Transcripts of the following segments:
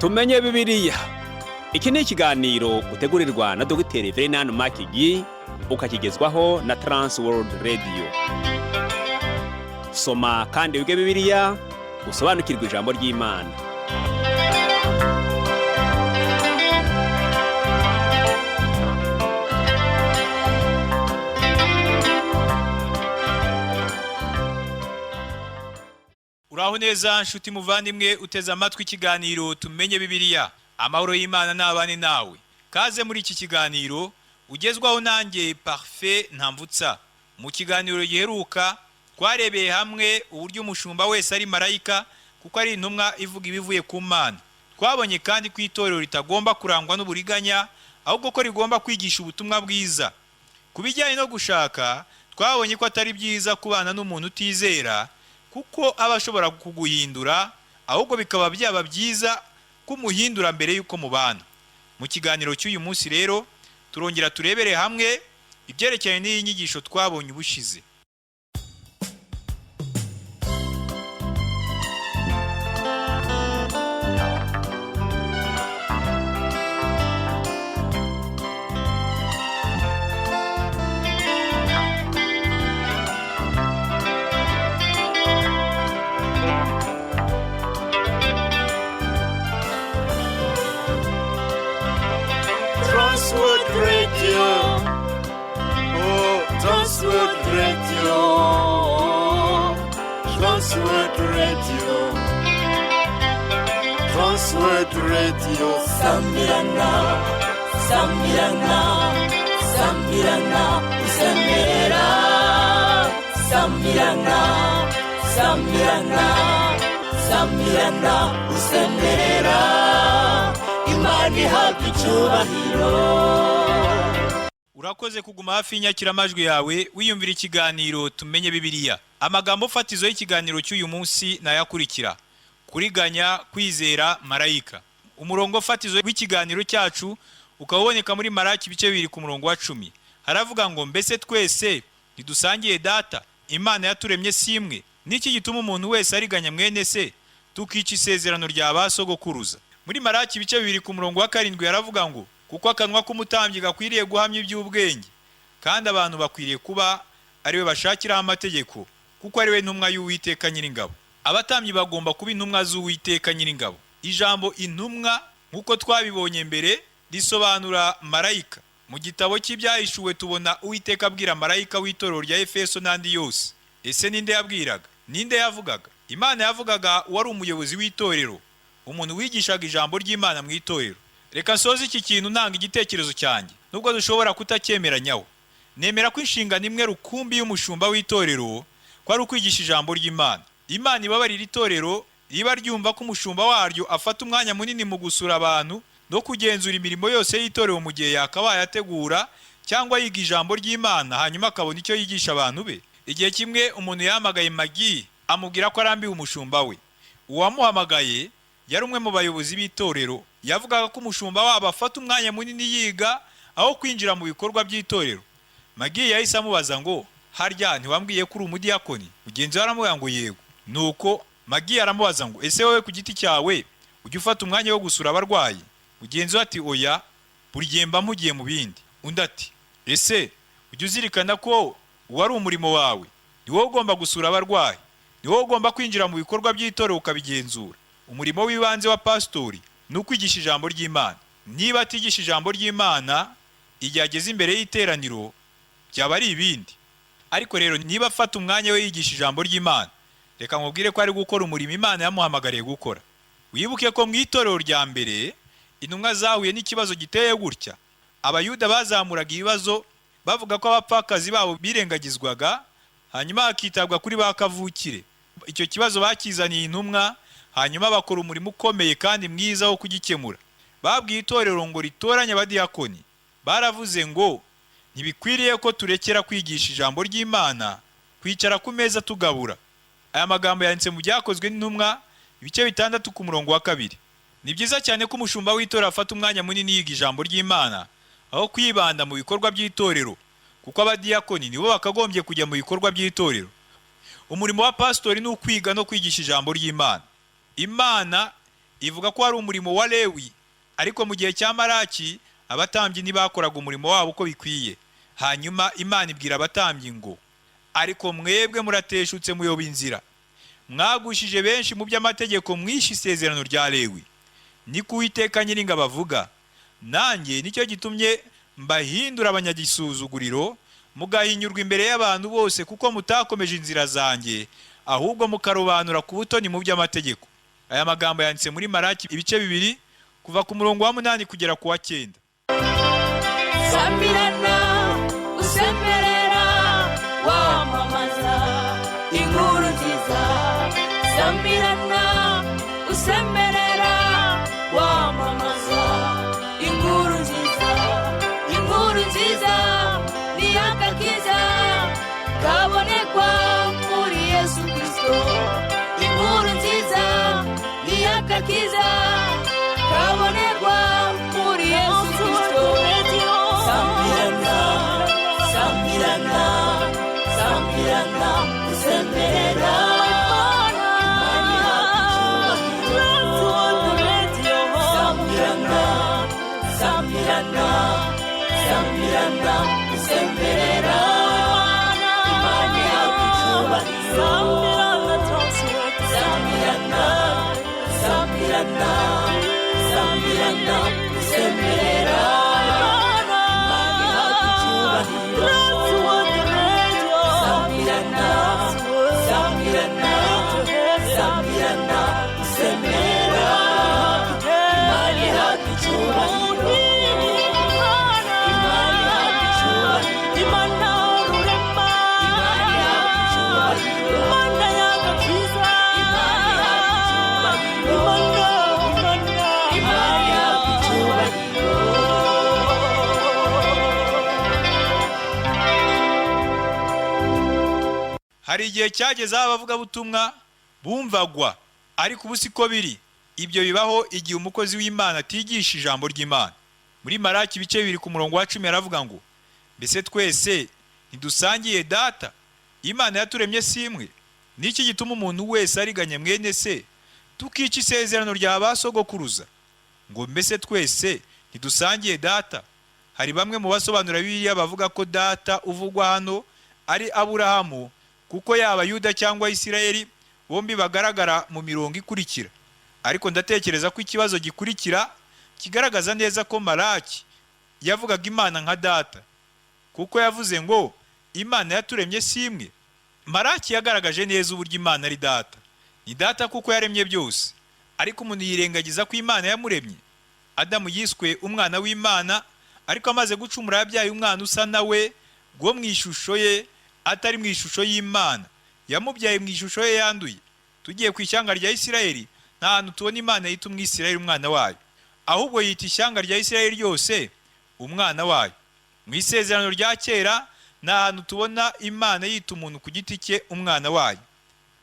tumenye Bibiliya. Iki ni ikiganiro utegurirwa na Dr. Ferdinand Makigi ukakigezwaho na Trans World Radio. Soma kandi wige Bibiliya usobanukirwe ijambo ry'Imana. Uraho neza nshuti muvandimwe uteze amatwi ikiganiro tumenye Bibiliya. Amahoro y'Imana n'abane nawe. Kaze muri iki kiganiro ugezwaho nanjye Parfait Ntamvutsa. Mu kiganiro giheruka twarebeye hamwe uburyo umushumba wese ari marayika kuko ari intumwa ivuga ibivuye ku Mana. Twabonye kandi ko itorero ritagomba kurangwa n'uburiganya ahubwo ko rigomba kwigisha ubutumwa bwiza. Kubijyanye no gushaka twabonye ko atari byiza kubana n'umuntu utizera kuko aba ashobora kuguhindura, ahubwo bikaba byaba byiza kumuhindura mbere yuko mubana. Mu kiganiro cy'uyu munsi rero turongera turebere hamwe ibyerekeye n'iyi nyigisho twabonye ubushize. Transworld Radio. Oh, Transworld Radio. Transworld Radio. Transworld Radio. Sambirana, Sambirana, Sambirana, Usemera. Sambirana, Sambirana, Sambirana, Usemera. Imani hapi icyubahiro. Urakoze kuguma hafi y'inyakiramajwi yawe wiyumvira ikiganiro tumenye Bibiliya. Amagambo fatizo y'ikiganiro cy'uyu munsi nayakurikira: kuriganya, kwizera, marayika. Umurongo fatizo w'ikiganiro cyacu ukaboneka muri Malaki ibice 2 ku murongo wa 10. Haravuga ngo mbese twese ntidusangiye data, Imana yaturemye simwe. Niki gituma umuntu wese ariganya mwene se tukica isezerano rya basogokuruza? Muri Malaki ibice 2 ku murongo wa 7 yaravuga ngo kuko akanwa k'umutambyi gakwiriye guhamya iby'ubwenge, kandi abantu bakwiriye kuba ariwe bashakiraho amategeko, kuko ariwe ntumwa y'Uwiteka Nyiringabo. Abatambyi bagomba kuba intumwa z'Uwiteka Nyiringabo. Ijambo intumwa nkuko twabibonye mbere risobanura marayika. Mu gitabo cy'ibyahishuwe tubona Uwiteka abwira marayika w'itorero rya Efeso n'andi yose. Ese ninde yabwiraga? Ninde yavugaga? Imana yavugaga wari umuyobozi w'itorero, umuntu wigishaga ijambo ry'Imana mu itorero. Reka nsoze iki kintu ntanga igitekerezo cyanjye, nubwo dushobora kutakyemeranyaho. Nemera ko inshingano imwe rukumbi y'umushumba w'itorero ko ari ukwigisha ijambo ry'Imana. Imana ibabarira itorero riba ryumva ko umushumba waryo afata umwanya munini mu gusura abantu no kugenzura imirimo yose y'itorero mu gihe yakabaye ategura cyangwa yiga ijambo ry'Imana hanyuma akabona icyo yigisha abantu be. Igihe kimwe umuntu yahamagaye Magi amubwira ko arambiwe umushumba we. Uwamuhamagaye yari umwe mu bayobozi b'itorero. Yavugaga ko umushumba wabo afata umwanya munini yiga aho kwinjira mu bikorwa by'itorero. Magi yahise amubaza ngo harya ntiwambwiye ko uri umudiyakoni? Mugenzi we aramubwira ngo yego. Nuko Magi aramubaza ngo ese wowe ku giti cyawe ujya ufata umwanya wo gusura abarwayi? Mugenzi we ati oya, buri gihe mba mugiye mu bindi. Undi ati ese ujya uzirikana ko wari umurimo wawe? Ni wowe ugomba gusura abarwayi, ni wowe ugomba kwinjira mu bikorwa by'itorero ukabigenzura. Umurimo w'ibanze wa pastori ni ukwigisha ijambo ry'Imana. Niba atigisha ijambo ry'Imana igihe ageze imbere y'iteraniro byaba ari ibindi. Ariko rero niba afata umwanya we yigisha ijambo ry'Imana, reka nkubwire ko ari gukora umurimo Imana yamuhamagariye gukora. Wibuke ko mu itorero rya mbere intumwa zahuye n'ikibazo giteye gutya. Abayuda bazamuraga ibibazo bavuga ko abapfakazi babo birengagizwaga, hanyuma hakitabwa kuri ba kavukire. Icyo kibazo bakizaniye intumwa, hanyuma bakora umurimo ukomeye kandi mwiza wo kugikemura. Babwiye itorero ngo ritoranye abadiyakoni. Baravuze ngo ntibikwiriye ko turekera kwigisha ijambo ry'Imana kwicara ku meza tugabura. Aya magambo yanditse mu byakozwe n'intumwa ibice 6 ku murongo wa 2. Ni byiza cyane ko umushumba w'itorero afata umwanya munini yiga ijambo ry'Imana aho kwibanda mu bikorwa by'itorero, kuko abadiyakoni nibo bakagombye kujya mu bikorwa by'itorero. Umurimo wa pastori ni ukwiga no kwigisha ijambo ry'Imana. Imana ivuga ko hari umurimo wa Lewi, ariko mu gihe cya Maraki abatambyi ntibakoraga umurimo wabo uko bikwiye. Hanyuma Imana ibwira abatambyi ngo, ariko mwebwe murateshutse muyoba inzira, mwagushije benshi mu by'amategeko, mwishe isezerano rya Lewi. Niko Uwiteka Nyiringabo avuga, nanjye nicyo gitumye mbahindura abanyagisuzuguriro, mugahinyurwa imbere y'abantu bose, kuko mutakomeje inzira zanjye, ahubwo mukarobanura ku butoni mu by'amategeko. Aya magambo yanditse muri Maraki ibice 2 kuva ku murongo wa 8 kugera ku wa 9. Sambirana usemberera wamamaza inkuru nziza. Sambirana usemberera wamamaza inkuru nziza. Inkuru nziza ni agakiza kabonekwa muri Yesu Kristo. Inkuru nziza ni agakiza kabonekwa muri Yesu Kristo. Sambirana, sambirana, sambirana usemberera sambirana, sambirana, sambirana usemberera imani yawe icyubahiro. Sambirana, sambirana, sambirana usemberera imani yawe icyubahiro. Sambirana, sambirana, sambirana usemberera imani yawe icyubahiro. Imani yawe icyubahiro. Imana urema. Imani yawe icyubahiro. Imana y'agakiza. Imani yawe icyubahiro. Imana yawe icyubahiro. Hari igihe cyageze aho abavugabutumwa bumvagwa, ariko ubu siko biri. Ibyo bibaho igihe umukozi w'Imana atigisha ijambo ry'Imana. Muri Maraki ibice 2 ku murongo wa 10 aravuga ngo, mbese twese ntidusangiye data? Imana yaturemye si imwe? Niki gituma umuntu wese ariganya mwene se, tukica isezerano rya basogokuruza? Ngo mbese twese ntidusangiye data? Hari bamwe mu basobanura Bibiliya bavuga ko data uvugwa hano ari Aburahamu, kuko yaba Yuda cyangwa Isirayeli bombi bagaragara mu mirongo ikurikira. Ariko ndatekereza ko ikibazo gikurikira kigaragaza neza ko Maraki yavugaga Imana nka data, kuko yavuze ngo Imana yaturemye si imwe. Maraki yagaragaje neza uburyo Imana ari data. Ni data kuko yaremye byose, ariko umuntu yirengagiza ko Imana yamuremye. Adamu yiswe umwana w'Imana, ariko amaze gucumura yabyaye umwana usa nawe, gwo mu ishusho ye, atari mu ishusho y'Imana. Yamubyaye mu ishusho ye yanduye. Tugiye ku ishyanga rya Isirayeli, nta hantu tubona Imana yita umwisirayeli umwana wayo, ahubwo yita ishyanga rya Isirayeli ryose umwana wayo. Mu isezerano rya kera nta hantu tubona Imana yita umuntu ku giti cye umwana wayo.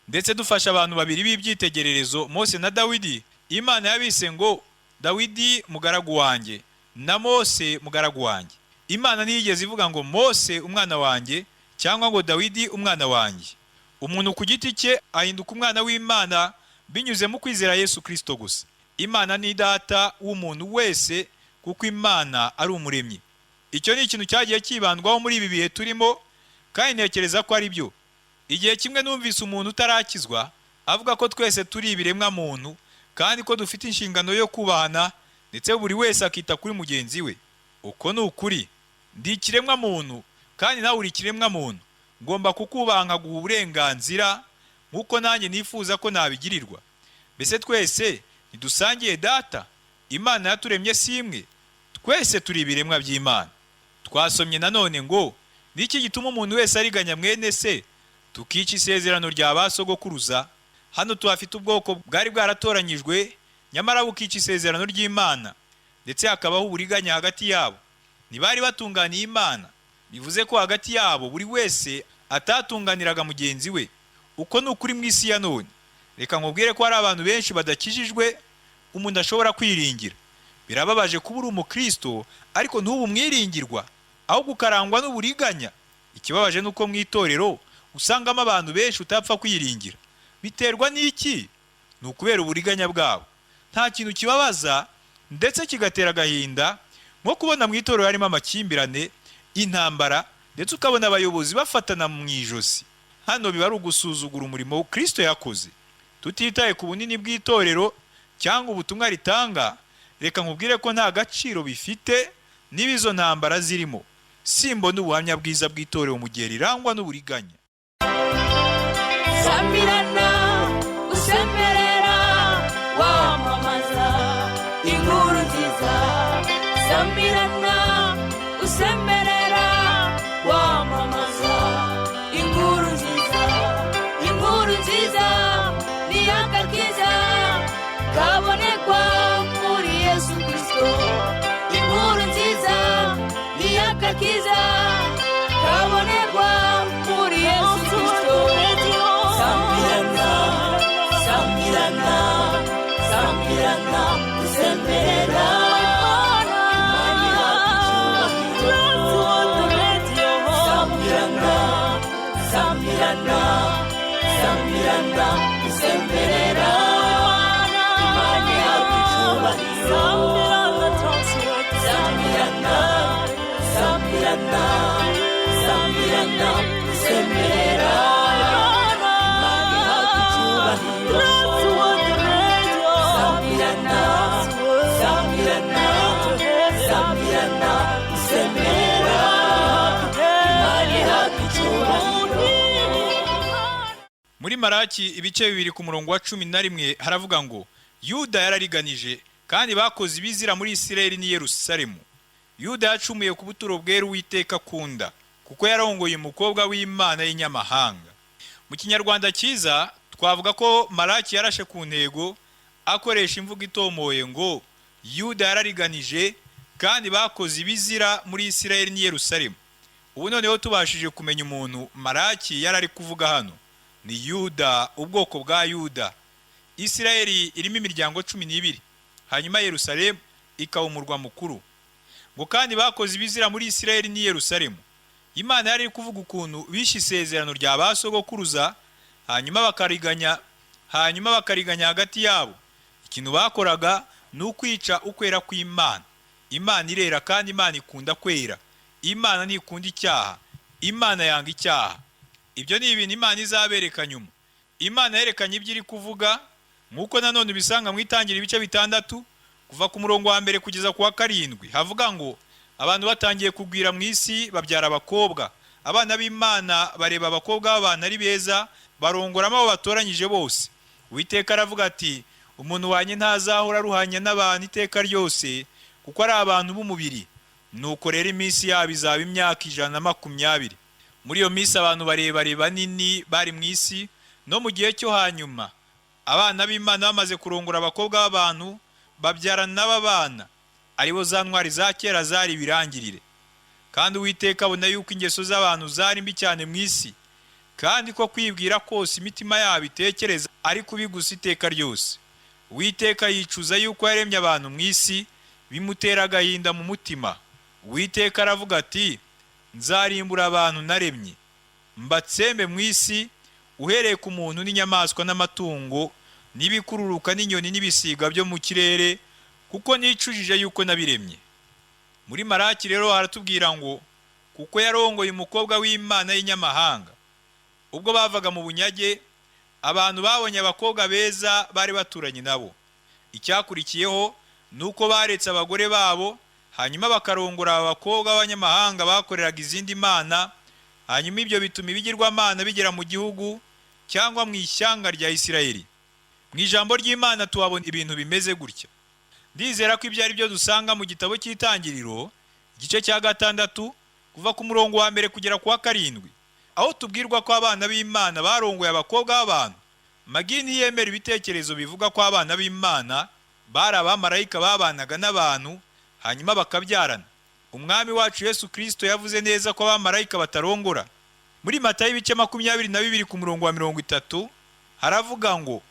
Ndetse dufasha abantu babiri b'ibyitegererezo, Mose na Dawidi, Imana yabise ngo Dawidi mugaragu wanjye na Mose mugaragu wanjye. Imana ntiyigeze ivuga ngo Mose umwana wanjye cyangwa ngo Dawidi umwana wanjye. Umuntu ku giti cye ahinduka umwana w'Imana binyuze mu kwizera Yesu Kristo gusa. Imana ni data w'umuntu wese, kuko Imana ari umuremyi. Icyo ni ikintu cyagiye kibandwaho muri ibi bihe turimo, kandi ntekereza ko ari byo. Igihe kimwe numvise umuntu utarakizwa avuga ko twese turi ibiremwa muntu, kandi ko dufite inshingano yo kubahana, ndetse buri wese akita kuri mugenzi we. Uko ni ukuri. Ndi ikiremwa muntu, kandi nawe uri ikiremwa muntu. Ngomba kukubaha nkaguha uburenganzira nk'uko nanjye nifuza ko nabigirirwa. Mbese twese ntidusangiye data? Imana yaturemye si imwe? Twese turi ibiremwa by'Imana. Twasomye nanone ngo, niki gituma umuntu wese ariganya mwene se, tukica isezerano rya basogokuruza? Hano tuhafite ubwoko bwari bwaratoranyijwe, nyamara bukica isezerano ry'Imana, ndetse hakabaho uburiganya hagati yabo. Ntibari batunganiye Imana. Bivuze ko hagati yabo buri wese atatunganiraga mugenzi we. Uko ni ukuri mu isi ya none. Reka nkubwire ko hari abantu benshi badakijijwe umuntu ashobora kwiringira. Birababaje kuba uri umukristo ariko ntubu umwiringirwa, aho gukarangwa n'uburiganya. Ikibabaje nuko mu itorero usangamo abantu benshi utapfa kwiringira. Biterwa n'iki? Ni ukubera uburiganya bwabo. nta kintu kibabaza ndetse kigatera agahinda nko kubona mu itorero harimo amakimbirane, intambara, ndetse ukabona abayobozi bafatana mu ijosi. Hano biba ari ugusuzugura umurimo Kristo yakoze. Tutitaye ku bunini bw'itorero cyangwa ubutumwa ritanga, reka nkubwire ko nta gaciro bifite n'ibizo ntambara zirimo. Simbona ubuhamya bwiza bw'itorero mu gihe rirangwa n'uburiganya. Sambirana usemerera wamamaza inkuru nziza. Sambirana usemerera wamamaza inkuru nziza. Inkuru nziza ni agakiza kabonekwa muri Yesu Kristo. Inkuru nziza ni agakiza kabonekwa muri Yesu Kristo. Sambirana, sambirana, sambirana usemerera. Sambirana, sambirana usemerera. Imana yakucyubahiro. Sambirana, sambirana, sambirana usemerera. Imana yakucyubahiro. Sambirana, sambirana, sambirana usemerera. Imana yakucyubahiro. Muri Malaki ibice 2 ku murongo wa 11 haravuga ngo Yuda yarariganije kandi bakoze ibizira muri Isirayeli ni Yerusalemu. Yuda yacumuye ku buturo bwera Uwiteka kunda, kuko yarongoye umukobwa w'Imana y'inyamahanga. Mu Kinyarwanda cyiza twavuga ko Malaki yarashe ku ntego akoresha imvugo itomoye ngo Yuda yarariganije kandi bakoze ibizira muri Isirayeli ni Yerusalemu. Ubu noneho tubashije kumenya umuntu Malaki yarari kuvuga hano. Ni Yuda, ubwoko bwa Yuda. Isirayeli irimo imiryango 12, hanyuma Yerusalemu ikaba umurwa mukuru. Ngo kandi bakoze ibizira muri Isirayeli ni Yerusalemu. Imana yari kuvuga ukuntu bishe isezerano rya basogokuruza, hanyuma bakariganya hagati yabo. Ikintu bakoraga ni ukwica ukwera kw'Imana. Imana irera kandi Imana ikunda kwera. Imana ntikunda icyaha. Imana yanga icyaha. Ibyo ni ibintu Imana izabereka nyuma. Imana yerekanye ibyo iri kuvuga, nk'uko nanone bisanga mu Itangira ibice 6 kuva ku murongo wa 1 kugeza ku wa 7. Havuga ngo abantu batangiye kugwira mu isi babyara abakobwa. Abana b'Imana bareba abakobwa b'abantu ari beza, barongoramo abo batoranyije bose. Uwiteka aravuga ati, umuntu wanye ntazahora aruhanya n'abantu iteka ryose, kuko ari abantu b'umubiri. Nuko rero iminsi yabo izaba imyaka 120. Muri iyo minsi abantu barebare banini bari mu isi, no mu gihe cyo hanyuma abana b'Imana bamaze kurongora abakobwa b'abantu babyarana n'ababana, aribo za ntwari za kera zari birangirire. Kandi Uwiteka abona yuko ingeso z'abantu zari mbi cyane mu isi, kandi ko kwibwira kose imitima yabo itekereza ari kubi gusa iteka ryose. Uwiteka yicuza yuko yaremye abantu mu isi, bimutera agahinda mu mutima. Uwiteka aravuga ati, nzarimbura abantu naremye, mbatsembe mu isi, uhereye ku muntu n'inyamaswa n'amatungo n'ibikururuka n'inyoni n'ibisiga byo mu kirere, kuko nicujije yuko nabiremye. Muri Malaki rero haratubwira ngo kuko yarongoye umukobwa w'Imana y'inyamahanga. Ubwo bavaga mu bunyage, abantu babonye abakobwa beza bari baturanye nabo. Icyakurikiyeho nuko baretse abagore babo, hanyuma bakarongora abakobwa b'abanyamahanga bakoreraga izindi mana, hanyuma ibyo bituma ibigirwamana bigera mu gihugu cyangwa mu ishyanga rya Isirayeli. Mu ijambo ry'Imana tuhabona ibintu bimeze gutya. Ndizera ko ibyo ari byo dusanga mu gitabo cy'Itangiriro igice cya 6 kuva ku murongo wa 1 kugera ku wa 7, aho tubwirwa ko abana b'Imana barongoye abakobwa b'abantu. Magini yemera ibitekerezo bivuga ko abana b'Imana bari abamarayika babanaga n'abantu hanyuma bakabyarana. Umwami wacu Yesu Kristo yavuze neza ko abamarayika batarongora. Muri Matayo ibice 22 ku murongo wa 30 haravuga ngo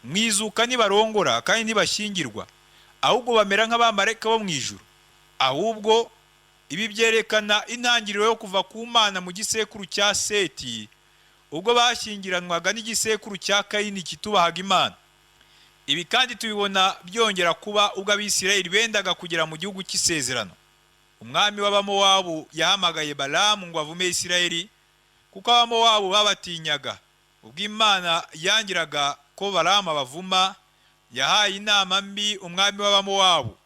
mwizuka nibarongora kandi ntibashyingirwa, ahubwo bamera nk'abamarayika bo mu ijuru. Ahubwo ibi byerekana intangiriro yo kuva ku Mana mu gisekuru cya Seti, ubwo bashyingiranwaga n'igisekuru cya Kayini kitubahaga Imana. Ibi kandi tubibona byongera kuba ubwo Abisirayeli bendaga kugera mu gihugu cy'isezerano. Umwami w'Abamowabu yahamagaye Balamu ngo avume Isirayeli, kuko Abamowabu babatinyaga. Ubwo Imana yangiraga ko Balamu abavuma, yahaye inama mbi umwami w'Abamowabu.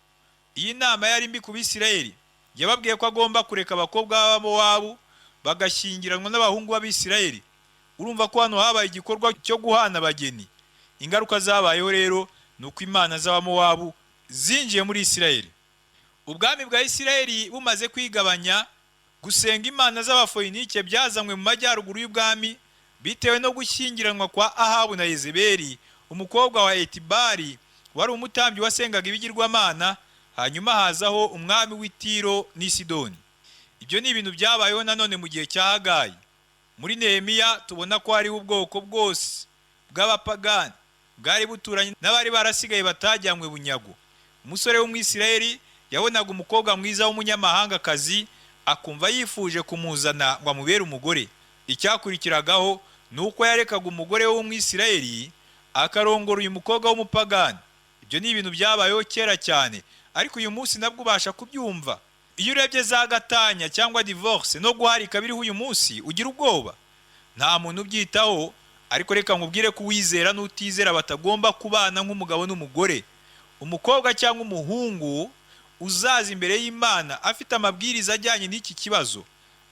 Iyi nama yari mbi ku Bisirayeli. Yababwiye ko agomba kureka abakobwa b'Abamowabu bagashyingiranwa n'abahungu b'Abisirayeli. Urumva ko hano habaye igikorwa cyo guhana abageni. Ingaruka zabayeho rero nuko imana z'Abamowabu zinjiye muri Isirayeli. Ubwami bwa Isirayeli bumaze kwigabanya, gusenga imana z'Abafoyinike byazanywe mu majyaruguru y'ubwami bitewe no gushyingiranwa kwa Ahabu na Yezebeli, umukobwa wa Etibari wari umutambyi wasengaga ibigirwamana. Hanyuma hazaho umwami w'Itiro n'i Sidoni. Ibyo ni ibintu byabayeho nanone mu gihe cya Hagayi. Muri Nehemiya tubona ko hariho ubwoko bwose bw'abapagani bwari buturanye n'abari barasigaye batajyanywe bunyago. Umusore w'Umwisirayeli yabonaga umukobwa mwiza w'umunyamahangakazi, akumva yifuje kumuzana ngo amubere umugore. Icyakurikiragaho ni uko yarekaga umugore w'Umwisirayeli akarongora uyu mukobwa w'umupagani. Ibyo ni ibintu byabayeho kera cyane, ariko uyu munsi nabwo ubasha kubyumva. Iyo urebye za gatanya cyangwa divorce no guharika biriho uyu munsi, ugira ubwoba. Nta muntu ubyitaho, ariko reka nkubwire ko uwizera n'utizera batagomba kubana nk'umugabo n'umugore. Umukobwa cyangwa umuhungu uzaza imbere y'Imana afite amabwiriza ajyanye n'iki kibazo,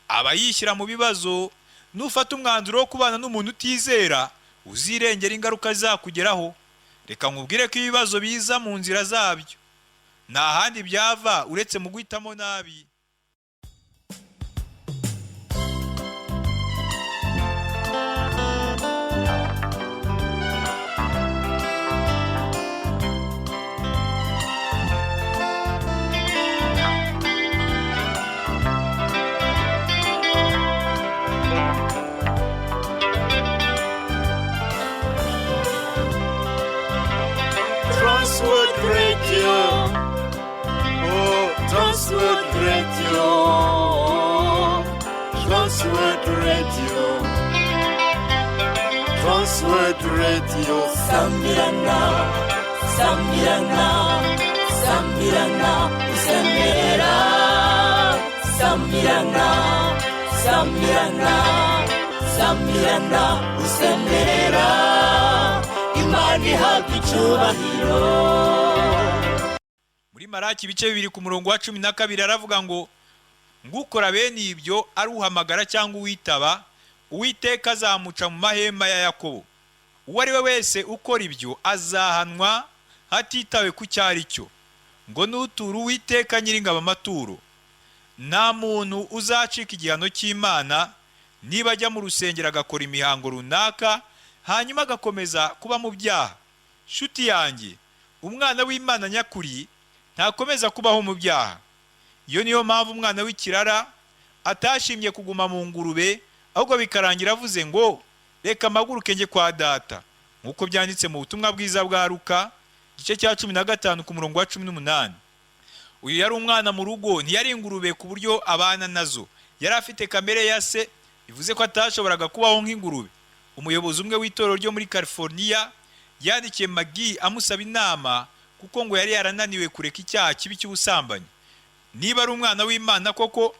aba yishyira mu bibazo. Nufata umwanzuro wo kubana n'umuntu utizera, uzirengera ingaruka zakugeraho. Reka nkubwire ko ibibazo biza mu nzira zabyo, nta handi byava uretse mu guhitamo nabi. Transworld Radio. Oh, Transworld Radio. Transworld Radio. Transworld Radio. Sambirana, Sambirana, Sambirana, Sambirana, Sambirana, Sambirana, Sambirana, Sambirana. Imana ihabwa icyubahiro. Muri Maraki ibice 2 ku murongo wa 12 aravuga ngo ngukora bene ibyo ari uhamagara cyangwa uwitaba, Uwiteka azamuca mu mahema ya Yakobo. Uwo ari we wese ukora ibyo azahanwa hatitawe ku cyari cyo. Ngo nutura Uwiteka nyiringabo amaturo. Nta muntu uzacika igihano cy'Imana niba ajya mu rusengero agakora imihango runaka hanyuma agakomeza kuba mu byaha. Shuti yanjye, umwana w'Imana nyakuri ntakomeza kubaho mu byaha. Iyo niyo mpamvu umwana w'ikirara atashimye kuguma mu ngurube, ahubwo bikarangira avuze ngo reka amaguruke njye kwa data, nk'uko byanditse mu butumwa bwiza bwa Luka igice cya 15 ku murongo wa 18. Uyu yari umwana mu rugo, ntiyari ingurube ku buryo abana nazo. Yari afite kamere ya se, bivuze ko atashoboraga kubaho nk'ingurube. Umuyobozi umwe w'itorero ryo muri California yandikiye Magi amusaba inama, kuko ngo yari yarananiwe kureka icyaha kibi cy'ubusambanyi. Niba ari umwana w'Imana koko,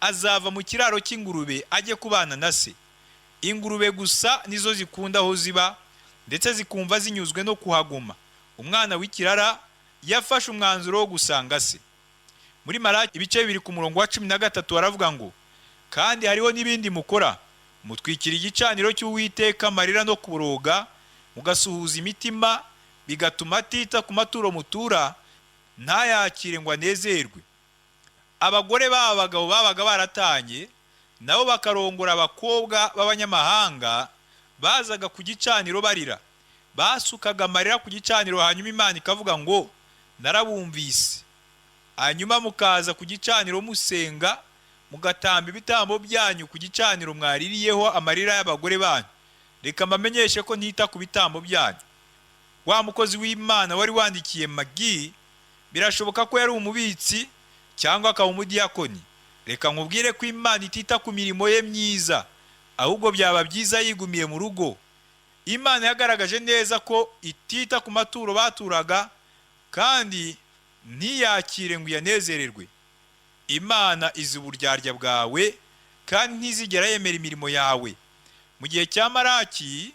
azava mu kiraro cy'ingurube ajye kubana na se. Ingurube gusa nizo zikunda aho ziba, ndetse zikumva zinyuzwe no kuhaguma. Umwana w'ikirara yafashe umwanzuro wo gusanga se. Muri Maraki ibice 2 ku murongo wa 13 aravuga ngo kandi hariho n'ibindi mukora, mutwikira igicaniro cy'Uwiteka amarira no kuroga, mugasuhuza imitima, bigatuma atita ku maturo mutura, ntayakire ngo anezerwe. Abagore b'abagabo babaga baratanye, nabo bakarongora abakobwa b'abanyamahanga, bazaga ku gicaniro barira. Basukaga amarira ku gicaniro, hanyuma Imana ikavuga ngo narabumvise. Hanyuma mukaza ku gicaniro musenga, mugatamba ibitambo byanyu ku gicaniro mwaririyeho amarira y'abagore banyu. Reka mbamenyeshe ko ntita ku bitambo byanyu. Wa mukozi w'Imana wari wandikiye Magi, birashoboka ko yari umubitsi cyangwa akaba umudiyakoni. Reka nkubwire ko Imana itita ku mirimo ye myiza, ahubwo byaba byiza yigumiye mu rugo. Imana yagaragaje neza ko itita ku maturo baturaga kandi ntiyakire ngo yanezererwe. Imana izi uburyarya bwawe kandi ntizigera yemera imirimo yawe. Mu gihe cya Maraki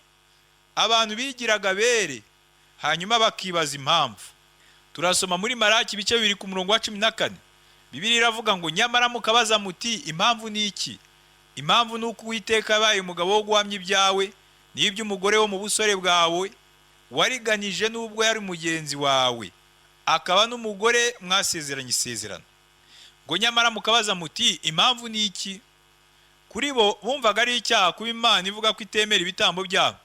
abantu bigiraga bere hanyuma bakibaza impamvu. Turasoma muri Maraki ibice 2 ku murongo wa 14. Bibiliya iravuga ngo nyamara mukabaza muti impamvu ni iki? Impamvu ni uko Uwiteka yabaye umugabo wo guhamya ibyawe n'iby'umugore wo mu busore bwawe wariganije n'ubwo yari mugenzi wawe, akaba n'umugore mwasezeranye isezerano. Ngo nyamara mukabaza muti impamvu ni iki? Kuri bo bumvaga ari icyaha kuba Imana ivuga ko itemera ibitambo byabo.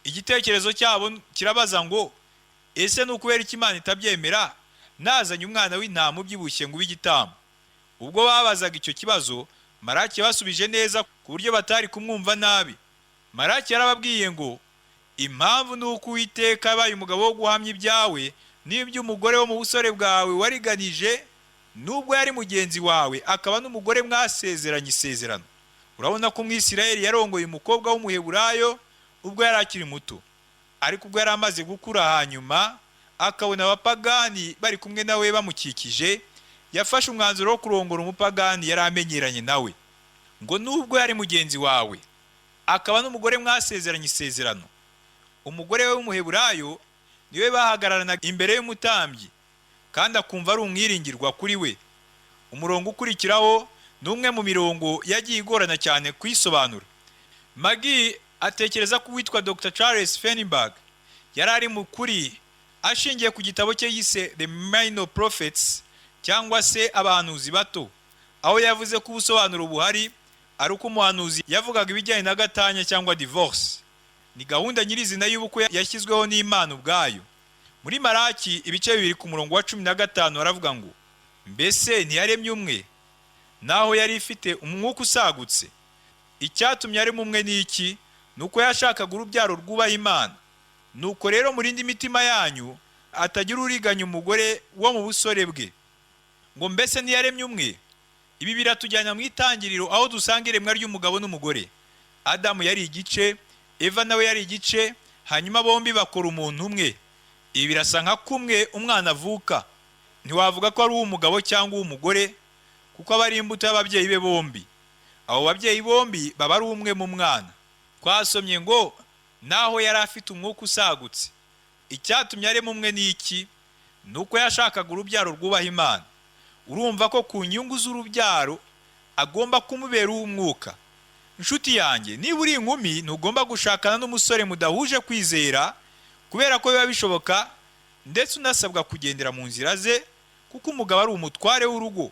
Igitekerezo cyabo kirabaza ngo ese ni ukubera iki Imana itabyemera nazanye umwana w'intama ubyibushye ngo ube igitambo? Ubwo babazaga icyo kibazo, Maraki yabasubije neza ku buryo batari kumwumva nabi. Maraki yarababwiye ngo impamvu ni uko Uwiteka yabaye umugabo wo guhamya ibyawe n'iby'umugore wo mu busore bwawe wariganije nubwo yari mugenzi wawe, akaba n'umugore mwasezeranye isezerano. Urabona ko Umwisirayeli yarongoye umukobwa w'umuheburayo ubwo yari akiri muto, ariko ubwo yari amaze gukura hanyuma akabona abapagani bari kumwe nawe bamukikije, yafashe umwanzuro wo kurongora umupagani yari amenyeranye nawe. Ngo nubwo yari mugenzi wawe, akaba n'umugore mwasezeranye isezerano. Umugore we w'umuheburayo niwe bahagararanaga imbere y'umutambyi kandi akumva ari umwiringirwa kuri we. Umurongo ukurikiraho ni umwe mu mirongo yagiye igorana cyane kwisobanura. Magi atekereza ko witwa Dr. Charles Feinberg yari ari mu kuri ashingiye ku gitabo cye yise The Minor Prophets cyangwa se abahanuzi bato, aho yavuze ko ubusobanuro buhari ari uko umuhanuzi yavugaga ibijyanye na gatanya cyangwa divorce. Ni gahunda nyirizina y'ubukwe yashyizweho n'Imana ubwayo. Muri Maraki ibice 2 ku murongo wa 15 aravuga ngo mbese ntiyaremye umwe naho yari ifite umwuka usagutse? Icyatumye ari mumwe n'iki? Nuko yashakaga urubyaro rwubaha Imana. Nuko rero murinde imitima yanyu atagira uriganya umugore wo mu busore bwe. Ngo mbese ntiyaremye umwe? Ibi biratujyana mu itangiriro aho dusanga iremwa ry'umugabo n'umugore. Adamu yari igice, Eva nawe yari igice, hanyuma bombi bakora umuntu umwe. Ibi birasa nka kumwe umwana avuka. Ntiwavuga ko ari uw'umugabo cyangwa uw'umugore kuko aba ari imbuto y'ababyeyi be bombi. Abo babyeyi bombi baba ari umwe mu mwana. Twasomye ngo naho yari afite umwuka usagutse. Icyatumye arema umwe n'iki? Nuko yashakaga urubyaro rwubaha Imana. Urumva ko ku nyungu z'urubyaro agomba kumubera uw'umwuka. Inshuti yanjye, niba uri inkumi ntugomba gushakana n'umusore mudahuje kwizera, kubera ko biba bishoboka ndetse unasabwa kugendera mu nzira ze, kuko umugabo ari umutware w'urugo.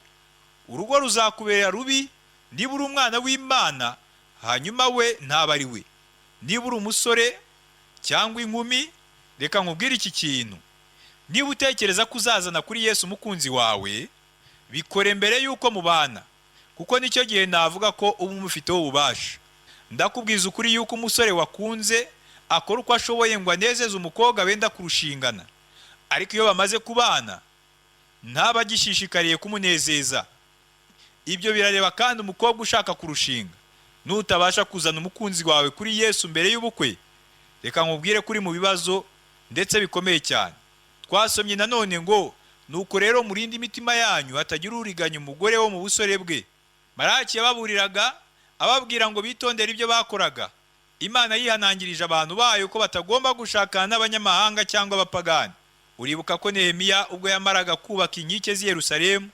Urugo ruzakubera rubi niba uri umwana w'Imana, hanyuma we ntaba ari we. Niba uri umusore cyangwa inkumi, reka nkubwire iki kintu. Niba utekereza ko uzazana kuri Yesu umukunzi wawe, bikore mbere yuko mubana, kuko nicyo gihe navuga ko uba umufiteho ububasha. Ndakubwiza ukuri yuko umusore wakunze akora uko ashoboye ngo anezeze umukobwa benda kurushingana, ariko iyo bamaze kubana ntaba agishishikariye kumunezeza. Ibyo birareba kandi umukobwa ushaka kurushinga. Nutabasha kuzana umukunzi wawe kuri Yesu mbere y'ubukwe, reka nkubwire kuri mu bibazo ndetse bikomeye cyane. Twasomye nanone ngo nuko rero murinde imitima yanyu hatagira uriganya umugore wo mu busore bwe. Maraki yababuriraga ababwira ngo bitondere ibyo bakoraga. Imana yihanangirije abantu bayo ko batagomba gushakana n'abanyamahanga cyangwa abapagani. Uribuka ko Nehemiya ubwo yamaraga kubaka inkike z'i Yerusalemu,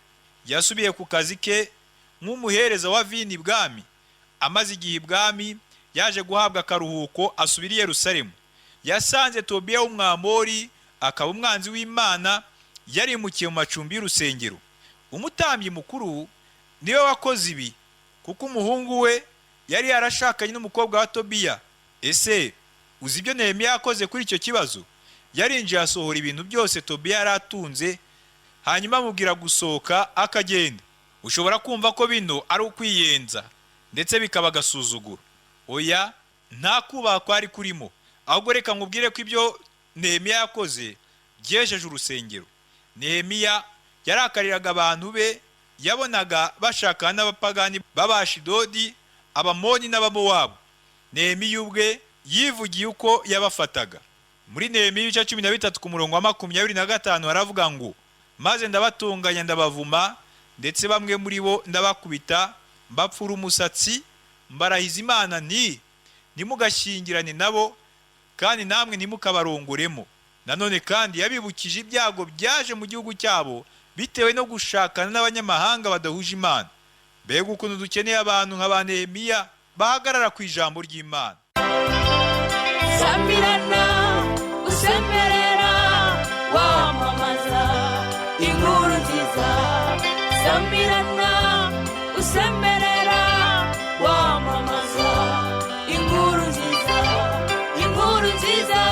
yasubiye ku kazi ke nk'umuhereza wa vino ibwami. Amaze igihe ibwami yaje guhabwa akaruhuko asubira i Yerusalemu. Yasanze Tobiya w'Umwamori, akaba umwanzi w'Imana, yarimukiye mu macumbi y'urusengero. Umutambyi mukuru niwe wakoze ibi, kuko umuhungu we yari yarashakanye n'umukobwa wa Tobiya. Ese uzi ibyo Nehemiya yakoze kuri icyo kibazo? Yarinjiye asohora ibintu byose Tobiya yari atunze, hanyuma amubwira gusohoka akagenda. Ushobora kumva ko bino ari ukwiyenza ndetse bikaba agasuzuguro. Oya, nta kubaha kwari kurimo, ahubwo reka nkubwire ko ibyo Nehemiya yakoze byejeje urusengero. Nehemiya yarakariraga abantu be, yabonaga bashakana n'abapagani b'Abashidodi, Abamoni n'Abamowabu. Nehemiya ubwe yivugiye uko yabafataga. Muri Nehemiya 13 ku murongo wa 25 haravuga ngo, maze ndabatunganya ndabavuma, ndetse bamwe muri bo ndabakubita, mbapfura umusatsi, mbarahiza Imana nti ntimugashingirane nabo, kandi namwe ntimukabarongoremo. Nanone kandi yabibukije ibyago byaje mu gihugu cyabo bitewe no gushakana n'abanyamahanga badahuje Imana. Mbega ukuntu dukeneye abantu nka Nehemiya bahagarara ku ijambo ry'Imana. Samirana usemerera wamamaza inkuru nziza. Samirana usemerera wamamaza inkuru nziza. Inkuru nziza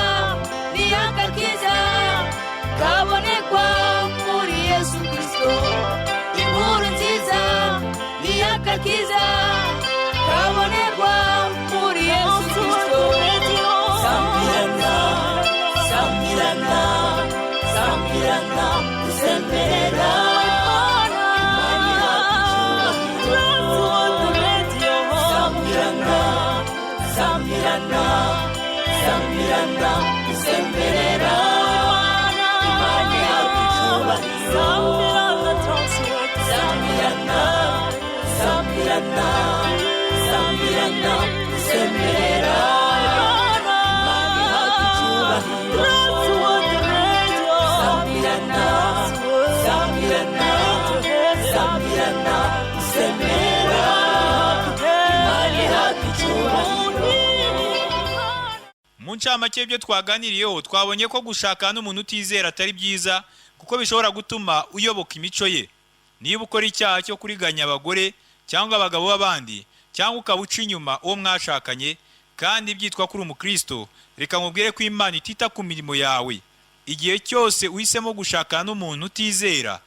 ni agakiza kabonekwa muri Yesu Kristo. Inkuru nziza ni agakiza kabonekwa muri Yesu Kristo. Samirana, Samirana, Samirana usemerera Samirana, Samirana, Samirana usemerera Imani yakicyubahiro. Samirana, Samirana, Samirana usemerera Imani yakicyubahiro. Samirana, Samirana, Samirana usemerera Imani yakicyubahiro. Mu ncamake y'ibyo twaganiriyeho twabonye ko gushaka n'umuntu utizera atari byiza, kuko bishobora gutuma uyoboka imico ye. Niba ukora icyaha cyo kuriganya abagore cyangwa abagabo b'abandi, cyangwa ukaba uca inyuma uwo mwashakanye, kandi byitwa kuri umukristo, reka nkubwire ko Imana itita ku mirimo yawe. Igihe cyose uhisemo gushakana n'umuntu utizera,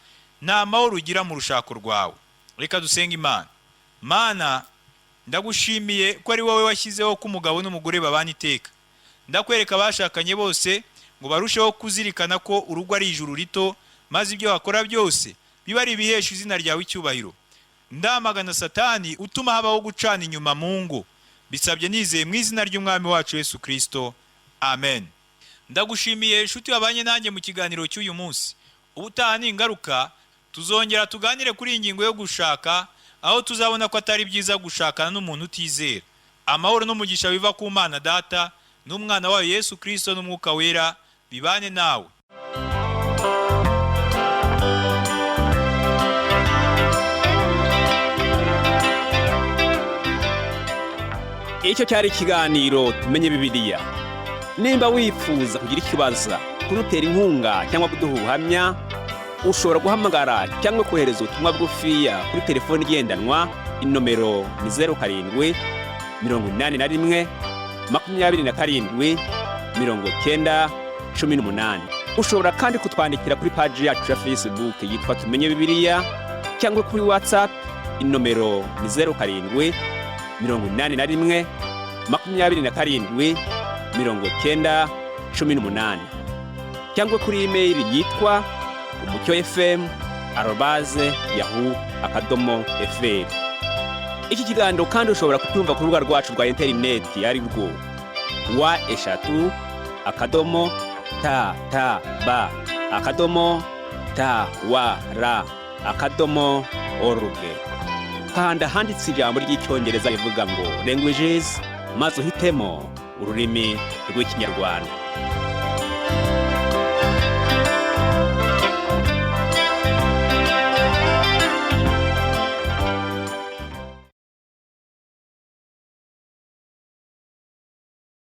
nta mahoro ugira mu rushako rwawe. Reka dusenga Imana. Mana, ndagushimiye ko ari wowe washyizeho ko umugabo n'umugore babana iteka. Ndakwereka abashakanye bose ngo barusheho kuzirikana ko urugo ari ijuru rito, maze ibyo bakora byose biba ari ibihesha izina ryawe icyubahiro. Ndamagana Satani utuma habaho gucana inyuma mu ngo. Bisabye nizeye mu izina ry'Umwami wacu Yesu Kristo. Amen. Ndagushimiye inshuti wabanye nanjye mu kiganiro cy'uyu munsi. Ubutaha n'ingaruka tuzongera tuganire kuri ingingo yo gushaka, aho tuzabona ko atari byiza gushakana n'umuntu utizera. Amahoro n'umugisha biva ku Mana Data n'Umwana wayo Yesu Kristo n'Umwuka Wera bibane nawe. Icyo cyari ikiganiro tumenye Bibiliya. Nimba wifuza kugira ikibazo, kudutera inkunga cyangwa kuduha ubuhamya, ushobora guhamagara cyangwa kohereza ubutumwa bugufiya kuri telefoni igendanwa. Inomero ni 07 81 27 90 18. Ushobora kandi kutwandikira kuri page yacu ya Facebook yitwa Tumenye Bibiliya, cyangwa kuri WhatsApp. Inomero ni 07 81 27 90 18, cyangwa kuri email yitwa umucyofm@yahoo.fr. Iki kiganiro kandi ushobora kutumva ku rubuga rwacu rwa interineti ari rwo wa#tab.tawr.org. Kanda handitse ijambo ry'icyongereza rivuga ngo languages, maze uhitemo ururimi rw'Ikinyarwanda.